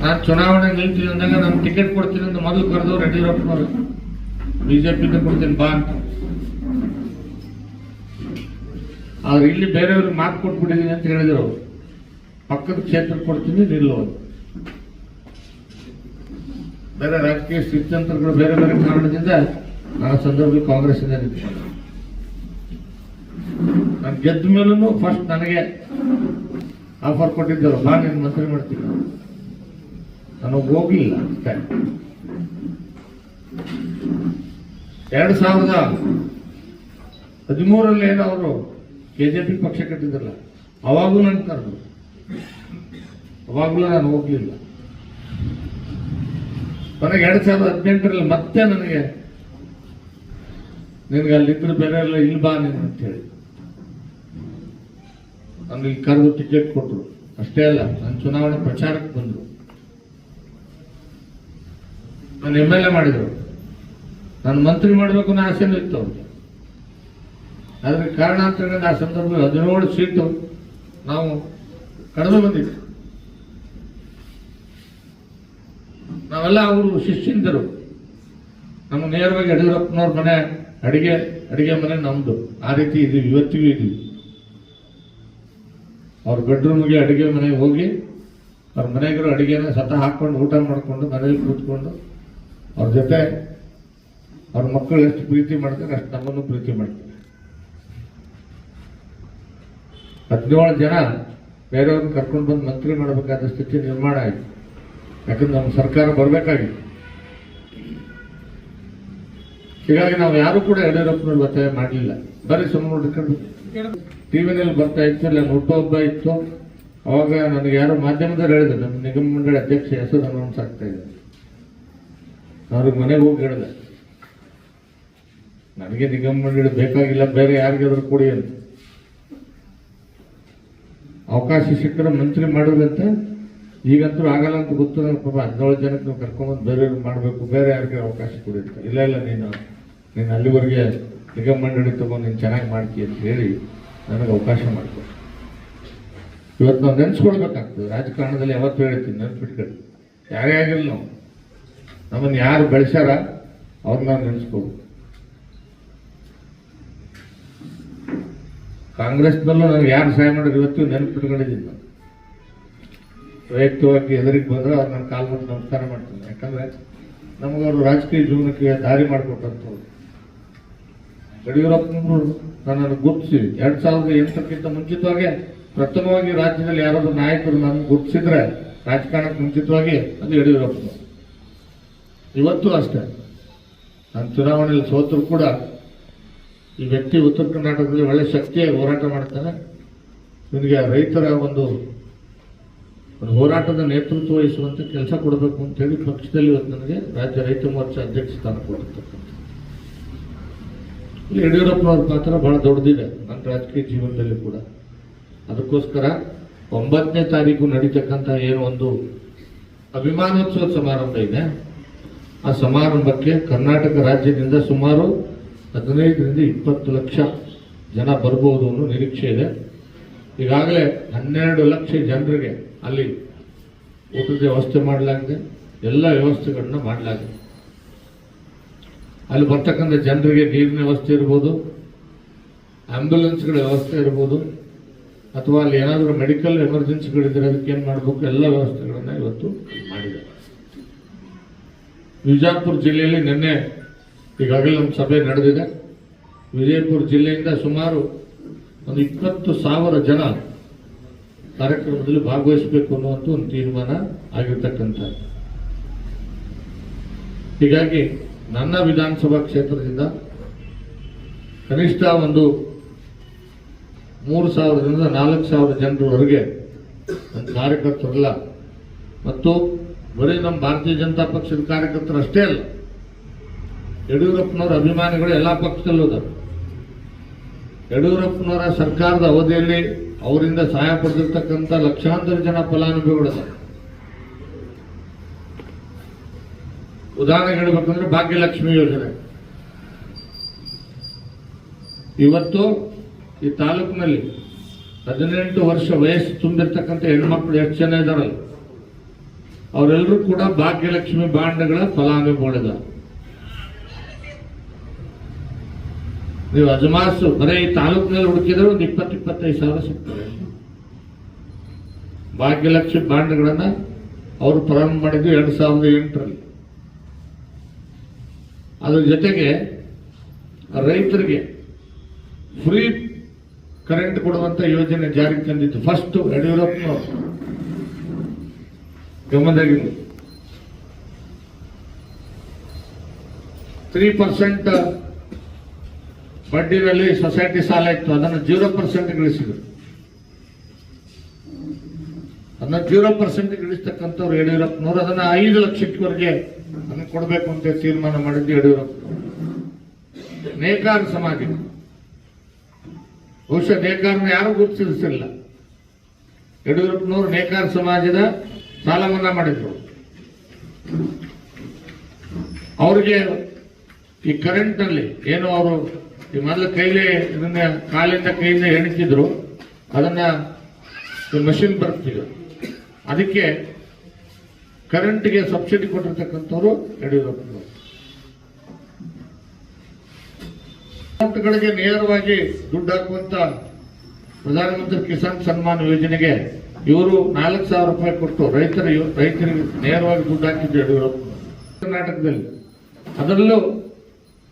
ನಾನು ಚುನಾವಣೆ ನಿಲ್ತೀನಿ ಅಂದಾಗ ನಾನು ಟಿಕೆಟ್ ಕೊಡ್ತೀನಿ ಅಂತ ಮೊದಲು ಕರೆದವ್ರು ಯಡಿಯೂರಪ್ಪನವರು, ಬಿಜೆಪಿಯಿಂದ ಕೊಡ್ತೀನಿ ಬಾ ಅಂತ. ಆದ್ರೆ ಇಲ್ಲಿ ಬೇರೆಯವ್ರಿಗೆ ಮಾತು ಕೊಟ್ಬಿಟ್ಟಿದ್ದೀನಿ ಅಂತ ಹೇಳಿದ್ರು ಅವರು. ಪಕ್ಕದ ಕ್ಷೇತ್ರಕ್ಕೆ ಕೊಡ್ತೀನಿ ನಿಲ್ಲುವುದು. ಬೇರೆ ರಾಜಕೀಯ ಸ್ಥಿತ್ಯಂತರಗಳು ಬೇರೆ ಬೇರೆ ಕಾರಣದಿಂದ ಆ ಸಂದರ್ಭದಲ್ಲಿ ಕಾಂಗ್ರೆಸ್ ಇಂದ ನಿಂತ್ಕೊಂಡು ನಾನು ಗೆದ್ದ ಮೇಲೂ ಫಸ್ಟ್ ನನಗೆ ಆಫರ್ ಕೊಟ್ಟಿದ್ದರು, ಬಾ ನೀನು ಮಂತ್ರಿ ಮಾಡ್ತೀನಿ. ನಾನು ಹೋಗ್ಲಿಲ್ಲ ಅಷ್ಟೇ. 2013 ಏನೋ ಅವರು ಕೆಜೆಪಿ ಪಕ್ಷ ಕಟ್ಟಿದ್ರಲ್ಲ, ಅವಾಗೂ ನನ್ನ ಕರೆದು, ಅವಾಗಲೂ ನಾನು ಹೋಗ್ಲಿಲ್ಲ. ನನಗೆ 2018 ಮತ್ತೆ ನನಗೆ ನಿನಗೆ ಅಲ್ಲಿದ್ರು ಬೇರೆ ಎಲ್ಲ ಇಲ್ಲಿ ಬಾ ನೀನು ಅಂತ ಹೇಳಿ ನಾನು ಇಲ್ಲಿ ಕರೆದು ಟಿಕೆಟ್ ಕೊಟ್ಟರು. ಅಷ್ಟೇ ಅಲ್ಲ, ನನ್ನ ಚುನಾವಣಾ ಪ್ರಚಾರಕ್ಕೆ ಬಂದರು, ನಾನು MLA ಮಾಡಿದ್ರು, ನಾನು ಮಂತ್ರಿ ಮಾಡಬೇಕು ಅನ್ನೋ ಆಸೆನೂ ಇತ್ತು ಅವ್ರಿಗೆ. ಆದ್ರೆ ಕಾರಣಾಂತರಗಳಿಂದ ಆ ಸಂದರ್ಭದಲ್ಲಿ 17 ಸೀಟು ನಾವು ಕಡಿಮೆ ಬಂದಿದ್ವಿ. ನಾವೆಲ್ಲ ಅವರು ಶಿಷ್ಯಂದರು. ನಮ್ಮ ನೇರವಾಗಿ ಯಡಿಯೂರಪ್ಪನವ್ರ ಮನೆ ಅಡಿಗೆ ಮನೆ ನಮ್ದು. ಆ ರೀತಿ ಇದೀವಿ, ಇವತ್ತಿಗೂ ಇದೀವಿ. ಅವ್ರ ಬೆಡ್ರೂಮ್ಗೆ ಅಡಿಗೆ ಮನೆಗೆ ಹೋಗಿ ಅವ್ರ ಮನೆಗಿರೋ ಅಡಿಗೆನ ಸ್ವತಃ ಹಾಕೊಂಡು ಊಟ ಮಾಡಿಕೊಂಡು ಮನೇಲಿ ಕೂತ್ಕೊಂಡು ಅವ್ರ ಜೊತೆ ಅವ್ರ ಮಕ್ಕಳು ಎಷ್ಟು ಪ್ರೀತಿ ಮಾಡ್ತಾರೆ ಅಷ್ಟು ನಮ್ಮನ್ನು ಪ್ರೀತಿ ಮಾಡ್ತಾರೆ. 17 ಜನ ಬೇರೆಯವ್ರನ್ನ ಕರ್ಕೊಂಡು ಬಂದು ಮಂತ್ರಿ ಮಾಡಬೇಕಾದ ಸ್ಥಿತಿ ನಿರ್ಮಾಣ ಆಯಿತು. ಯಾಕಂದ್ರೆ ನಮ್ಮ ಸರ್ಕಾರ ಬರಬೇಕಾಗಿತ್ತು. ಹೀಗಾಗಿ ನಾವು ಯಾರು ಕೂಡ ಯಡಿಯೂರಪ್ಪನವ್ರು ಒತ್ತಾಯ ಮಾಡಲಿಲ್ಲ. ಬರೀ ಸುಮ್ಮನೆ ನೋಡ್ಕೊಂಡು ಟಿವಿನಲ್ಲಿ ಬರ್ತಾ ಇತ್ತು, ಇಲ್ಲ ಹುಟ್ಟುಹಬ್ಬ ಇತ್ತು. ಅವಾಗ ನನಗೆ ಯಾರೋ ಮಾಧ್ಯಮದವ್ರು ಹೇಳಿದ್ರು, ನಮ್ಮ ನಿಗಮ ಮಂಡಳಿ ಅಧ್ಯಕ್ಷ ಹೆಸರು ಅನೌನ್ಸ್ ಆಗ್ತಾ ಇದೆ. ಅವ್ರಿಗೆ ಮನೆಗೆ ಹೋಗಿ ಹೇಳಿದೆ, ನನಗೆ ನಿಗಮ ಮಂಡಳಿ ಬೇಕಾಗಿಲ್ಲ, ಬೇರೆ ಯಾರಿಗಾದ್ರೂ ಕೊಡಿ ಅಂತ. ಅವಕಾಶ ಸಿಕ್ಕರೆ ಮಂತ್ರಿ ಮಾಡೋದಂತ. ಈಗಂತೂ ಆಗಲ್ಲ ಅಂತ ಗೊತ್ತು ನನಗೆ. ಪಾಪ 17 ಜನಕ್ಕೆ ನೀವು ಕರ್ಕೊಂಡ್ಬಂದು ಬೇರೆಯವ್ರಿಗೆ ಮಾಡಬೇಕು, ಬೇರೆ ಯಾರಿಗೆ ಅವಕಾಶ ಕೊಡಿ ಅಂತ. ಇಲ್ಲ ನೀನು ಅಲ್ಲಿವರೆಗೆ ನಿಗಮ ಮಂಡಳಿ ತಗೊಂಡು ನೀನು ಚೆನ್ನಾಗಿ ಮಾಡ್ತೀಯ ಅಂತ ಹೇಳಿ ನನಗೆ ಅವಕಾಶ ಮಾಡಿಕೊಡು. ಇವತ್ತು ನಾವು ನೆನೆಸ್ಕೊಳ್ಬೇಕಾಗ್ತದೆ. ರಾಜಕಾರಣದಲ್ಲಿ ಯಾವತ್ತೂ ಹೇಳ್ತೀನಿ, ನೆನ್ಪಿಟ್ಕೊಳ್ಳಿ. ಯಾರೇ ಆಗಿರಲಿ, ನಾವು ನಮ್ಮನ್ನು ಯಾರು ಬೆಳೆಸ್ಯಾರ ಅವ್ರನ್ನ ನಾವು ನೆನೆಸ್ಕೊಳ್ಬೇಕು. ಕಾಂಗ್ರೆಸ್ನಲ್ಲೂ ನನಗೆ ಯಾರು ಸಹಾಯ ಮಾಡೋದು ಇವತ್ತು ನೆನಪಿಟ್ಕೊಂಡಿದ್ದೀನಿ. ನಾನು ವೈಯಕ್ತಿಕವಾಗಿ ಎದುರಿಗೆ ಬಂದರೆ ಅವ್ರು ನನ್ನ ಕಾಲು ಮುಟ್ಟು ನಮಸ್ಕಾರ ಮಾಡ್ತೀನಿ. ಯಾಕಂದ್ರೆ ನಮಗವರು ರಾಜಕೀಯ ಜೀವನಕ್ಕೆ ದಾರಿ ಮಾಡಿಕೊಟ್ಟಂಥವ್ರು. ಯಡಿಯೂರಪ್ಪನವರು ನನ್ನನ್ನು ಗುರುತಿಸಿ 2008ಕ್ಕಿಂತ ಮುಂಚಿತವಾಗಿ ಪ್ರಥಮವಾಗಿ ರಾಜ್ಯದಲ್ಲಿ ಯಾರಾದ್ರೂ ನಾಯಕರು ನನ್ನ ಗುರುತಿಸಿದ್ರೆ ರಾಜಕಾರಣಕ್ಕೆ ಮುಂಚಿತವಾಗಿ ಅದು ಯಡಿಯೂರಪ್ಪನವರು. ಇವತ್ತು ಅಷ್ಟೇ. ನಾನು ಚುನಾವಣೆಯಲ್ಲಿ ಸೋತರು ಕೂಡ ಈ ವ್ಯಕ್ತಿ ಉತ್ತರ ಕರ್ನಾಟಕದಲ್ಲಿ ಒಳ್ಳೆ ಶಕ್ತಿಯಾಗಿ ಹೋರಾಟ ಮಾಡ್ತಾನೆ. ಇವನಿಗೆ ರೈತರ ಒಂದು ಹೋರಾಟದ ನೇತೃತ್ವ ವಹಿಸುವಂತ ಕೆಲಸ ಕೊಡಬೇಕು ಅಂತ ಹೇಳಿ ಪಕ್ಷದಲ್ಲಿ ಇವತ್ತು ನನಗೆ ರಾಜ್ಯ ರೈತ ಮೋರ್ಚಾ ಅಧ್ಯಕ್ಷ ಸ್ಥಾನ ಕೊಟ್ಟಿರ್ತಕ್ಕಂಥ. ಇಲ್ಲಿ ಯಡಿಯೂರಪ್ಪನವ್ರ ಪಾತ್ರ ಬಹಳ ದೊಡ್ಡದಿದೆ ನನ್ನ ರಾಜಕೀಯ ಜೀವನದಲ್ಲಿ ಕೂಡ. ಅದಕ್ಕೋಸ್ಕರ 9ನೇ ತಾರೀಕು ನಡೀತಕ್ಕಂಥ ಏನು ಒಂದು ಅಭಿಮಾನೋತ್ಸವ ಸಮಾರಂಭ ಇದೆ, ಆ ಸಮಾರಂಭಕ್ಕೆ ಕರ್ನಾಟಕ ರಾಜ್ಯದಿಂದ ಸುಮಾರು 15ರಿಂದ 20 ಲಕ್ಷ ಜನ ಬರ್ಬೋದು ಅನ್ನೋ ನಿರೀಕ್ಷೆ ಇದೆ. ಈಗಾಗಲೇ 12 ಲಕ್ಷ ಜನರಿಗೆ ಅಲ್ಲಿ ಊಟದ ವ್ಯವಸ್ಥೆ ಮಾಡಲಾಗಿದೆ, ಎಲ್ಲ ವ್ಯವಸ್ಥೆಗಳನ್ನ ಮಾಡಲಾಗಿದೆ. ಅಲ್ಲಿ ಬರ್ತಕ್ಕಂಥ ಜನರಿಗೆ ನೀರಿನ ವ್ಯವಸ್ಥೆ ಇರ್ಬೋದು, ಆಂಬ್ಯುಲೆನ್ಸ್ಗಳ ವ್ಯವಸ್ಥೆ ಇರ್ಬೋದು, ಅಥವಾ ಅಲ್ಲಿ ಏನಾದರೂ ಮೆಡಿಕಲ್ ಎಮರ್ಜೆನ್ಸಿಗಳಿದ್ರೆ ಅದಕ್ಕೆ ಏನು ಮಾಡಬೇಕು, ಎಲ್ಲ ವ್ಯವಸ್ಥೆಗಳನ್ನ ಇವತ್ತು ಮಾಡಿದ್ದಾರೆ. ವಿಜಯಪುರ ಜಿಲ್ಲೆಯಲ್ಲಿ ನಿನ್ನೆ ಈಗಾಗಲೇ ನಮ್ಮ ಸಭೆ ನಡೆದಿದೆ. ವಿಜಯಪುರ ಜಿಲ್ಲೆಯಿಂದ ಸುಮಾರು ಒಂದು 20,000 ಜನ ಕಾರ್ಯಕ್ರಮದಲ್ಲಿ ಭಾಗವಹಿಸಬೇಕು ಅನ್ನುವಂಥ ಒಂದು ತೀರ್ಮಾನ ಆಗಿರ್ತಕ್ಕಂಥ. ಹೀಗಾಗಿ ನನ್ನ ವಿಧಾನಸಭಾ ಕ್ಷೇತ್ರದಿಂದ ಕನಿಷ್ಠ ಒಂದು 3,000ರಿಂದ 4,000 ಜನರವರೆಗೆ ನನ್ನ ಕಾರ್ಯಕರ್ತರಲ್ಲ, ಮತ್ತು ಬರೀ ನಮ್ಮ ಭಾರತೀಯ ಜನತಾ ಪಕ್ಷದ ಕಾರ್ಯಕರ್ತರು ಅಷ್ಟೇ ಅಲ್ಲ, ಯಡಿಯೂರಪ್ಪನವರ ಅಭಿಮಾನಿಗಳು ಎಲ್ಲ ಪಕ್ಷದಲ್ಲೂ ಇದ್ದಾರೆ. ಯಡಿಯೂರಪ್ಪನವರ ಸರ್ಕಾರದ ಅವಧಿಯಲ್ಲಿ ಅವರಿಂದ ಸಹಾಯ ಪಡೆದಿರ್ತಕ್ಕಂಥ ಲಕ್ಷಾಂತರ ಜನ ಫಲಾನುಭವಿಗಳಿದ್ದಾರೆ. ಉದಾಹರಣೆ ಹೇಳಬೇಕಂದ್ರೆ ಭಾಗ್ಯಲಕ್ಷ್ಮಿ ಯೋಜನೆ ಇವತ್ತು ಈ ತಾಲೂಕಿನಲ್ಲಿ 18 ವರ್ಷ ವಯಸ್ಸು ತುಂಬಿರ್ತಕ್ಕಂಥ ಹೆಣ್ಮಕ್ಳು ಎಷ್ಟು ಜನ ಇದ್ದಾರಲ್ಲ, ಅವರೆಲ್ಲರೂ ಕೂಡ ಭಾಗ್ಯಲಕ್ಷ್ಮಿ ಬಾಂಡ್ಗಳ ಫಲಾನುಭವಿಗಳಿದ್ದಾರೆ. ನೀವು ಅಜಮಾಸು ಬರೀ ಈ ತಾಲೂಕಿನಲ್ಲಿ ಹುಡುಕಿದ್ರೆ ಒಂದು 20-25 ಸಾವಿರ ಸಿಗ್ತದೆ. ಭಾಗ್ಯಲಕ್ಷ್ಮಿ ಬಾಂಡ್ಗಳನ್ನ ಅವರು ಪ್ರಾರಂಭ ಮಾಡಿದ್ದು 2008ರಲ್ಲಿ. ಅದ್ರ ಜೊತೆಗೆ ರೈತರಿಗೆ ಫ್ರೀ ಕರೆಂಟ್ ಕೊಡುವಂತ ಯೋಜನೆ ಜಾರಿಗೆ ತಂದಿತ್ತು. ಫಸ್ಟ್ ಯಡಿಯೂರಪ್ಪನವರು ಗಮನದಾಗಿದ್ದು 3% ಬಡ್ಡಿನಲ್ಲಿ ಸೊಸೈಟಿ ಸಾಲ ಇತ್ತು, ಅದನ್ನು 0% ಇಳಿಸಿದ್ರು. ಅದನ್ನ 0% ಇಳಿಸ್ತಕ್ಕಂಥವ್ರು ಯಡಿಯೂರಪ್ಪನವರು. ಅದನ್ನ 5 ಲಕ್ಷವರೆಗೆ ಅದನ್ನು ಕೊಡಬೇಕು ಅಂತ ತೀರ್ಮಾನ ಮಾಡಿದ್ದು ಯಡಿಯೂರಪ್ಪನವರು. ನೇಕಾರ ಸಮಾಜ, ಬಹುಶಃ ನೇಕಾರನ ಯಾರು ಗುರುತಿಸಿಲ್ಲ. ಯಡಿಯೂರಪ್ಪನವರು ನೇಕಾರ ಸಮಾಜದ ಸಾಲ ಮನ್ನಾ ಮಾಡಿದ್ರು. ಅವ್ರಿಗೆ ಈ ಕರೆಂಟ್ ನಲ್ಲಿ ಏನು ಅವರು ಈ ಮೊದಲು ಕೈಲೇ ಇದನ್ನ ಕಾಲಿಂದ ಕೈಯಿಂದ ಎಣಿತಿದ್ರು, ಅದನ್ನ ಮಷಿನ್ ಬರ್ತಿದ್ರು. ಅದಕ್ಕೆ ಕರೆಂಟ್ಗೆ ಸಬ್ಸಿಡಿ ಕೊಟ್ಟಿರ್ತಕ್ಕಂಥವ್ರು ಯಡಿಯೂರಪ್ಪನವರು. ಅಕೌಂಟ್ಗಳಿಗೆ ನೇರವಾಗಿ ದುಡ್ಡು ಹಾಕುವಂತ ಪ್ರಧಾನಮಂತ್ರಿ ಕಿಸಾನ್ ಸನ್ಮಾನ್ ಯೋಜನೆಗೆ ಇವರು 4,000 ರೂಪಾಯಿ ಕೊಟ್ಟು ರೈತರಿಗೆ ನೇರವಾಗಿ ದುಡ್ಡು ಹಾಕಿದ್ರು ಯಡಿಯೂರಪ್ಪನವರು. ಕರ್ನಾಟಕದಲ್ಲಿ ಅದರಲ್ಲೂ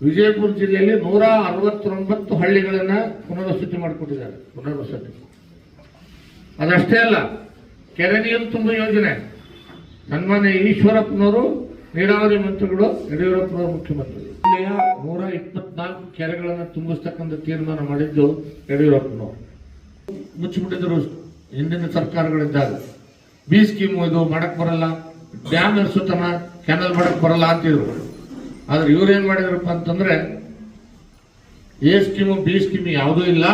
ವಿಜಯಪುರ ಜಿಲ್ಲೆಯಲ್ಲಿ 169 ಹಳ್ಳಿಗಳನ್ನ ಪುನರ್ವಸತಿ ಮಾಡಿಕೊಟ್ಟಿದ್ದಾರೆ. ಪುನರ್ವಸತಿ ಅದಷ್ಟೇ ಅಲ್ಲ, ಕೆರೆ ನೀರು ತುಂಬ ಯೋಜನೆ ಸನ್ಮಾನ್ಯ ಈಶ್ವರಪ್ಪನವರು ನೀರಾವರಿ ಮಂತ್ರಿಗಳು, ಯಡಿಯೂರಪ್ಪನವರು ಮುಖ್ಯಮಂತ್ರಿ. ಜಿಲ್ಲೆಯ 124 ಕೆರೆಗಳನ್ನು ತುಂಬಿಸ್ತಕ್ಕಂಥ ತೀರ್ಮಾನ ಮಾಡಿದ್ದು ಯಡಿಯೂರಪ್ಪನವರು. ಮುಚ್ಚಿಬಿಟ್ಟಿದ್ರು ಹಿಂದಿನ ಸರ್ಕಾರಗಳಿದ್ದಾಗ. ಬಿ ಸ್ಕೀಮು ಇದು ಮಾಡಕ್ ಬರಲ್ಲ, ಡ್ಯಾಮ್ ಇರಿಸುತ್ತನ ಕೆನಲ್ ಮಾಡಕ್ ಬರಲ್ಲ ಅಂತಿದ್ರು. ಆದ್ರೆ ಇವ್ರೇನ್ ಮಾಡಿದ್ರಪ್ಪ ಅಂತಂದ್ರೆ ಎ ಸ್ಕೀಮು ಬಿ ಸ್ಕೀಮು ಯಾವುದೂ ಇಲ್ಲ,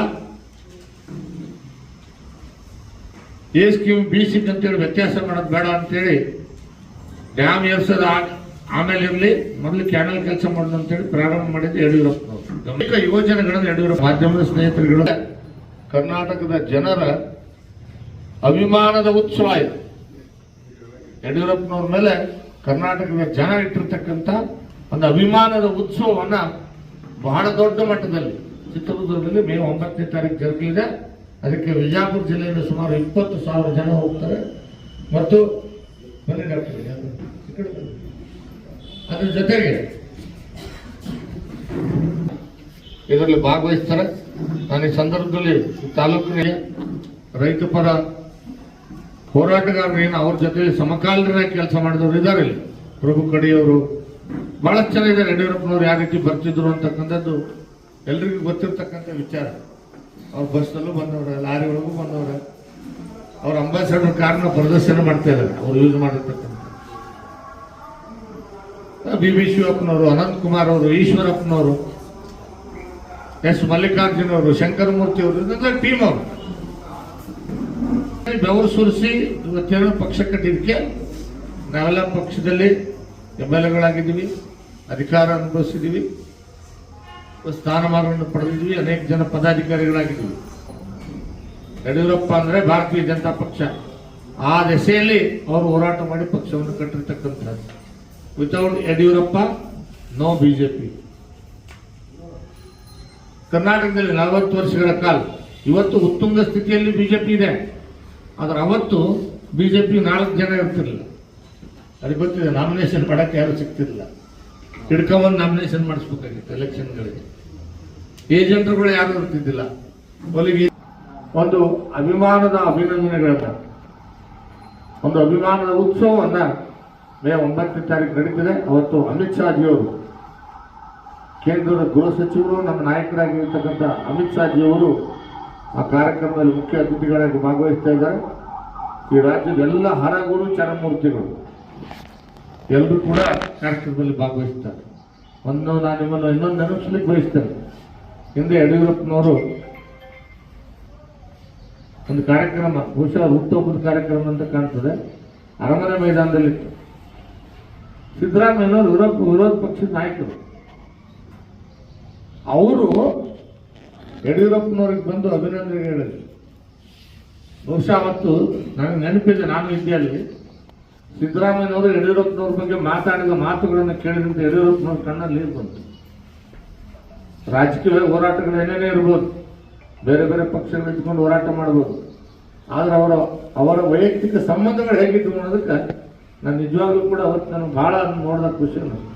ಎ ಸ್ಕೀಮ್ ಬಿ ಸ್ಕೀಮ್ ಅಂತೇಳಿ ವ್ಯತ್ಯಾಸ ಮಾಡೋದು ಬೇಡ ಅಂತೇಳಿ ಡ್ಯಾಮ್ ಏರ್ಸೋದು ಆಮೇಲೆ ಇರಲಿ, ಮೊದಲು ಕ್ಯಾನಲ್ ಕೆಲಸ ಮಾಡೋದು ಅಂತೇಳಿ ಪ್ರಾರಂಭ ಮಾಡಿದ್ದು ಯಡಿಯೂರಪ್ಪನವರು. ಅನೇಕ ಯೋಜನೆಗಳನ್ನು ಯಡಿಯೂರಪ್ಪ ಮಾಧ್ಯಮದ ಸ್ನೇಹಿತರುಗಳು, ಕರ್ನಾಟಕದ ಜನರ ಅಭಿಮಾನದ ಉತ್ಸವ ಇದು. ಯಡಿಯೂರಪ್ಪನವ್ರ ಮೇಲೆ ಕರ್ನಾಟಕದ ಜನ ಇಟ್ಟಿರ್ತಕ್ಕಂಥ ಒಂದು ಅಭಿಮಾನದ ಉತ್ಸವವನ್ನ ಬಹಳ ದೊಡ್ಡ ಮಟ್ಟದಲ್ಲಿ ಚಿತ್ರದುರ್ಗದಲ್ಲಿ ಮೇ 9ನೇ ತಾರೀಕು ಜರುಗಲಿದೆ. ಅದಕ್ಕೆ ವಿಜಯಪುರ ಜಿಲ್ಲೆಯಿಂದ ಸುಮಾರು 20,000 ಜನ ಹೋಗ್ತಾರೆ ಮತ್ತು ಅದ್ರ ಜೊತೆಗೆ ಇದರಲ್ಲಿ ಭಾಗವಹಿಸ್ತಾರೆ. ನಾನು ಈ ಸಂದರ್ಭದಲ್ಲಿ ತಾಲೂಕಿನ ರೈತ ಪರ ಹೋರಾಟಗಾರರೇನು ಅವ್ರ ಜೊತೆ ಸಮಕಾಲೀನ ಕೆಲಸ ಮಾಡಿದವರು ಇದ್ದಾರೆ. ಇಲ್ಲಿ ಪ್ರಭು ಕಡಿಯವರು ಬಹಳಷ್ಟು ಜನ ಇದ್ದಾರೆ. ಯಡಿಯೂರಪ್ಪನವ್ರು ಯಾವ ರೀತಿ ಬರ್ತಿದ್ರು ಅಂತಕ್ಕಂಥದ್ದು ಎಲ್ರಿಗೂ ಗೊತ್ತಿರ್ತಕ್ಕಂಥ ವಿಚಾರ. ಅವ್ರ ಬಸ್ನಲ್ಲೂ ಬಂದವ್ರೆ, ಲಾರಿ ಒಳಗೂ ಬಂದವ್ರೆ. ಅವ್ರ ಅಂಬಾಸಡರ್ ಕಾರ್ನ ಪ್ರದರ್ಶನ ಮಾಡ್ತಾ ಇದ್ದಾರೆ ಅವ್ರು ಯೂಸ್ ಮಾಡಿರ್ತಕ್ಕಂಥ. ಬಿ ಶಿವಪ್ಪನವರು, ಅನಂತ್ ಕುಮಾರ್ ಅವರು, ಈಶ್ವರಪ್ಪನವರು, ಎಸ್ ಮಲ್ಲಿಕಾರ್ಜುನ್ ಅವರು, ಶಂಕರಮೂರ್ತಿ ಅವರು, ಇದೆಲ್ಲ ಟೀಮ್ ಅವರು ಬೆವರು ಸುರಿಸಿ ಇವತ್ತೇನು ಪಕ್ಷ ಕಟ್ಟಿದ್ದಕ್ಕೆ ನಾವೆಲ್ಲ ಪಕ್ಷದಲ್ಲಿ MLAಗಳಾಗಿದ್ದೀವಿ, ಅಧಿಕಾರ ಅನುಭವಿಸಿದ್ದೀವಿ, ಸ್ಥಾನಮಾನವನ್ನು ಪಡೆದಿದ್ವಿ, ಅನೇಕ ಜನ ಪದಾಧಿಕಾರಿಗಳಾಗಿದ್ದೀವಿ. ಯಡಿಯೂರಪ್ಪ ಅಂದ್ರೆ ಭಾರತೀಯ ಜನತಾ ಪಕ್ಷ, ಆ ದೆಸೆಯಲ್ಲಿ ಅವರು ಹೋರಾಟ ಮಾಡಿ ಪಕ್ಷವನ್ನು ಕಟ್ಟಿರ್ತಕ್ಕಂಥದ್ದು. Without Yediyurappa no BJP. ಕರ್ನಾಟಕದಲ್ಲಿ 40 ವರ್ಷಗಳ ಕಾಲ ಇವತ್ತು ಉತ್ತುಂಗ ಸ್ಥಿತಿಯಲ್ಲಿ ಬಿಜೆಪಿ ಇದೆ. ಆದ್ರೆ ಅವತ್ತು ಬಿಜೆಪಿ 4 ಜನ ಇರ್ತಿರ್ಲಿಲ್ಲ. ಅದಕ್ಕೆ ಗೊತ್ತಿದೆ, ನಾಮಿನೇಷನ್ ಮಾಡಕ್ಕೆ ಯಾರು ಸಿಗ್ತಿರ್ಲಿಲ್ಲ. ಹಿಡ್ಕೊಂಬಂದು ನಾಮಿನೇಷನ್ ಮಾಡಿಸ್ಬೇಕಾಗಿತ್ತು ಎಲೆಕ್ಷನ್ಗಳಿಗೆ. ಏಜೆಂಟ್ರುಗಳು ಯಾರು ಇರ್ತಿದ್ದಿಲ್ಲ. ಒಲಿಗೆ ಒಂದು ಅಭಿಮಾನದ ಅಭಿನಂದನೆಗಳನ್ನ, ಒಂದು ಅಭಿಮಾನದ ಉತ್ಸವವನ್ನ ಮೇ 9ನೇ ತಾರೀಕು ನಡೀತಿದೆ. ಅವತ್ತು ಅಮಿತ್ ಶಾಜಿಯವರು, ಕೇಂದ್ರದ ಗೃಹ ಸಚಿವರು, ನಮ್ಮ ನಾಯಕರಾಗಿರ್ತಕ್ಕಂಥ ಅಮಿತ್ ಶಾಜಿಯವರು ಆ ಕಾರ್ಯಕ್ರಮದಲ್ಲಿ ಮುಖ್ಯ ಅತಿಥಿಗಳಾಗಿ ಭಾಗವಹಿಸ್ತಾ ಇದ್ದಾರೆ. ಈ ರಾಜ್ಯದ ಎಲ್ಲ ಹರಗುರು ಚರಮೂರ್ತಿಗಳು ಎಲ್ಲರೂ ಕೂಡ ಕಾರ್ಯಕ್ರಮದಲ್ಲಿ ಭಾಗವಹಿಸ್ತಾರೆ. ನಾನು ನಿಮ್ಮನ್ನು ಇನ್ನೊಂದು ನೆನಪಿಸ್ಲಿಕ್ಕೆ ಬಯಸ್ತೇನೆ. ಹಿಂದೆ ಯಡಿಯೂರಪ್ಪನವರು ಒಂದು ಕಾರ್ಯಕ್ರಮ, ಬಹುಶಃ ಹುಟ್ಟುಹಬ್ಬದ ಕಾರ್ಯಕ್ರಮ ಅಂತ ಕಾಣ್ತದೆ, ಅರಮನೆ ಮೈದಾನದಲ್ಲಿತ್ತು. ಸಿದ್ದರಾಮಯ್ಯನವರು ವಿರೋಧ ಪಕ್ಷದ ನಾಯಕರು. ಅವರು ಯಡಿಯೂರಪ್ಪನವ್ರಿಗೆ ಬಂದು ಅಭಿನಂದನೆ ಹೇಳಿದ್ರು. ಬಹುಶಃ ಅವತ್ತು ನನಗೆ ನೆನಪಿದೆ, ನಾನು ಇದ್ದೆ ಅಲ್ಲಿ. ಸಿದ್ದರಾಮಯ್ಯನವರು ಯಡಿಯೂರಪ್ಪನವ್ರ ಬಗ್ಗೆ ಮಾತಾಡಿದ ಮಾತುಗಳನ್ನು ಕೇಳಿದಂತೆ ಯಡಿಯೂರಪ್ಪನವ್ರ ಕಣ್ಣಲ್ಲಿ ನೀರು ಬಂತು. ರಾಜಕೀಯ ಹೋರಾಟಗಳು ಏನೇನೇ ಇರ್ಬೋದು, ಬೇರೆ ಬೇರೆ ಪಕ್ಷಗಳು ಇಟ್ಕೊಂಡು ಹೋರಾಟ ಮಾಡ್ಬೋದು, ಆದ್ರೆ ಅವರ ವೈಯಕ್ತಿಕ ಸಂಬಂಧಗಳು ಹೇಗಿತ್ತು ಅನ್ನೋದಕ್ಕೆ ನಾನು ನಿಜವಾಗ್ಲೂ ಕೂಡ ಅವತ್ತು ನನಗೆ ಬಹಳ ನೋಡಿದ ಖುಷಿ ಅನ್ನಿಸ್ತು.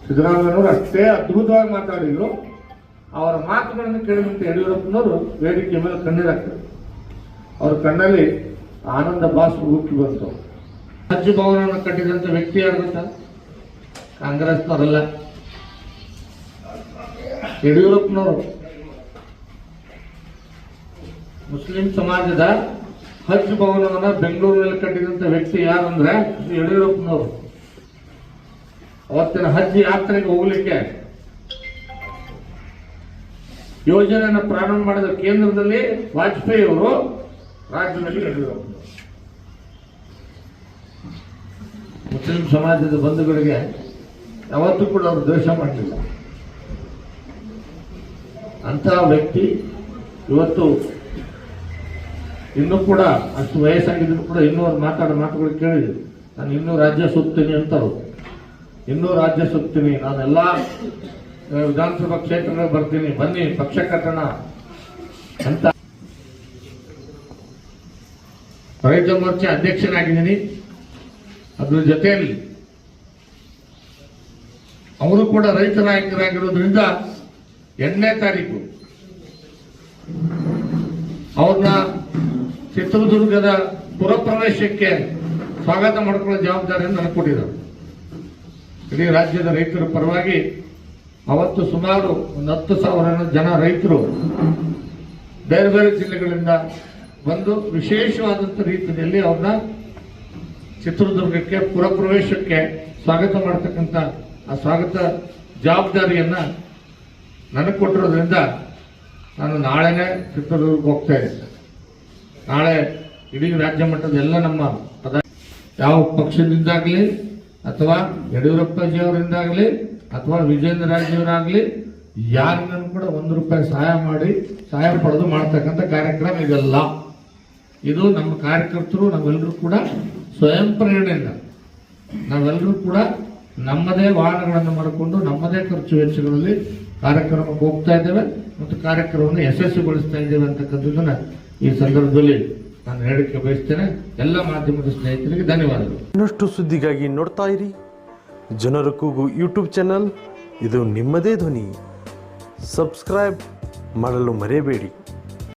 ಸಿದ್ದರಾಮಯ್ಯನವರು ಅಷ್ಟೇ ಅದ್ಭುತವಾಗಿ ಮಾತಾಡಿದ್ರು. ಅವರ ಮಾತುಗಳನ್ನು ಕೇಳಿದಂತೆ ಯಡಿಯೂರಪ್ಪನವರು ವೇದಿಕೆ ಮೇಲೆ ಕಣ್ಣೀರಾಗ್ತದೆ. ಅವ್ರ ಕಣ್ಣಲ್ಲಿ ಆನಂದ ಬಾಷ್ಪ ಉಕ್ಕಿ ಬಂತು. ರಾಜ್ಯ ಭವನವನ್ನು ಕಟ್ಟಿದಂತ ವ್ಯಕ್ತಿ ಯಾರು ಗೊತ್ತಾ? ಕಾಂಗ್ರೆಸ್ನವರಲ್ಲ, ಯಡಿಯೂರಪ್ಪನವರು. ಮುಸ್ಲಿಂ ಸಮಾಜದ ಹಜ್ ಭವನವನ್ನ ಬೆಂಗಳೂರಿನಲ್ಲಿ ಕಟ್ಟಿದಂತ ವ್ಯಕ್ತಿ ಯಾರಂದ್ರೆ ಯಡಿಯೂರಪ್ಪನವರು. ಅವತ್ತಿನ ಹಜ್ ಯಾತ್ರೆಗೆ ಹೋಗ್ಲಿಕ್ಕೆ ಯೋಜನೆಯನ್ನು ಪ್ರಾರಂಭ ಮಾಡಿದ ಕೇಂದ್ರದಲ್ಲಿ ವಾಜಪೇಯಿ ಅವರು, ರಾಜ್ಯದಲ್ಲಿ ಯಡಿಯೂರಪ್ಪನವರು. ಮುಸ್ಲಿಂ ಸಮಾಜದ ಬಂಧುಗಳಿಗೆ ಯಾವತ್ತೂ ಕೂಡ ಅವರು ದ್ವೇಷ ಮಾಡಲಿಲ್ಲ. ಅಂತಹ ವ್ಯಕ್ತಿ ಇವತ್ತು ಇನ್ನೂ ಕೂಡ ಅಷ್ಟು ವಯಸ್ಸಾಗಿದ್ರು ಕೂಡ ಇನ್ನೂ ಅವ್ರು ಮಾತಾಡೋ ಮಾತುಗಳು ಕೇಳಿದ್ರು. ನಾನು ಇನ್ನೂ ರಾಜ್ಯ ಸುತ್ತೀನಿ ಅಂತವ್ರು, ಇನ್ನೂ ರಾಜ್ಯ ಸುತ್ತೀನಿ, ನಾನೆಲ್ಲ ವಿಧಾನಸಭಾ ಕ್ಷೇತ್ರಗಳಿಗೆ ಬರ್ತೀನಿ, ಬನ್ನಿ ಪಕ್ಷ ಕಟ್ಟೋಣ ಅಂತ. ರೈತ ಮೋರ್ಚಾ ಅಧ್ಯಕ್ಷನಾಗಿದ್ದೀನಿ. ಅದ್ರ ಜೊತೆಯಲ್ಲಿ ಅವರು ಕೂಡ ರೈತ ನಾಯಕರಾಗಿರೋದ್ರಿಂದ 8ನೇ ತಾರೀಕು ಅವ್ರನ್ನ ಚಿತ್ರದುರ್ಗದ ಪುರಪ್ರವೇಶಕ್ಕೆ ಸ್ವಾಗತ ಮಾಡಿಕೊಳ್ಳೋ ಜವಾಬ್ದಾರಿಯನ್ನು ನನಗೆ ಕೊಟ್ಟಿದ್ದಾರೆ. ಇಡೀ ರಾಜ್ಯದ ರೈತರ ಪರವಾಗಿ ಅವತ್ತು ಸುಮಾರು 10,000 ಜನ ರೈತರು ಬೇರೆ ಬೇರೆ ಜಿಲ್ಲೆಗಳಿಂದ ಬಂದು ವಿಶೇಷವಾದಂಥ ರೀತಿಯಲ್ಲಿ ಅವ್ರನ್ನ ಚಿತ್ರದುರ್ಗಕ್ಕೆ ಪುರಪ್ರವೇಶಕ್ಕೆ ಸ್ವಾಗತ ಮಾಡತಕ್ಕಂಥ ಆ ಸ್ವಾಗತ ಜವಾಬ್ದಾರಿಯನ್ನ ನನಗೆ ಕೊಟ್ಟಿರೋದ್ರಿಂದ ನಾನು ನಾಳೆನೇ ಚಿತ್ರದುರ್ಗಕ್ಕೆ ಹೋಗ್ತಾ ಇದ್ದೆ. ನಾಳೆ ಇಡೀ ರಾಜ್ಯ ಮಟ್ಟದ ಎಲ್ಲ ನಮ್ಮ ಯಾವ ಪಕ್ಷದಿಂದಾಗಲಿ ಅಥವಾ ಯಡಿಯೂರಪ್ಪಜಿಯವರಿಂದಾಗಲಿ ಅಥವಾ ವಿಜೇಂದ್ರ ರಾಜಯವರಾಗಲಿ ಯಾರಿಗೂ ಕೂಡ ₹1 ಸಹಾಯ ಪಡೆದು ಮಾಡ್ತಕ್ಕಂಥ ಕಾರ್ಯಕ್ರಮ ಇದೆಲ್ಲ. ಇದು ನಮ್ಮ ಕಾರ್ಯಕರ್ತರು ನಾವೆಲ್ಲರೂ ಕೂಡ ಸ್ವಯಂ ಪ್ರೇರಣೆಯಿಂದ ನಾವೆಲ್ಲರೂ ಕೂಡ ನಮ್ಮದೇ ವಾಹನಗಳನ್ನು ಮಾಡಿಕೊಂಡು ನಮ್ಮದೇ ಖರ್ಚು ವೆಚ್ಚಗಳಲ್ಲಿ ಕಾರ್ಯಕ್ರಮಕ್ಕೆ ಹೋಗ್ತಾ ಇದ್ದೇವೆ ಮತ್ತು ಕಾರ್ಯಕ್ರಮವನ್ನು ಯಶಸ್ವಿಗೊಳಿಸ್ತಾ ಇದ್ದೇವೆ ಅಂತಕ್ಕಂಥದ್ದನ್ನ ಈ ಸಂದರ್ಭದಲ್ಲಿ ನಾನು ಹೇಳಕ್ಕೆ ಬಯಸ್ತೇನೆ. ಎಲ್ಲ ಮಾಧ್ಯಮದ ಸ್ನೇಹಿತರಿಗೆ ಧನ್ಯವಾದಗಳು. ಇನ್ನಷ್ಟು ಸುದ್ದಿಗಾಗಿ ನೋಡ್ತಾ ಇರಿ ಜನರ ಕೂಗು ಯೂಟ್ಯೂಬ್ ಚಾನಲ್. ಇದು ನಿಮ್ಮದೇ ಧ್ವನಿ. ಸಬ್ಸ್ಕ್ರೈಬ್ ಮಾಡಲು ಮರೆಯಬೇಡಿ.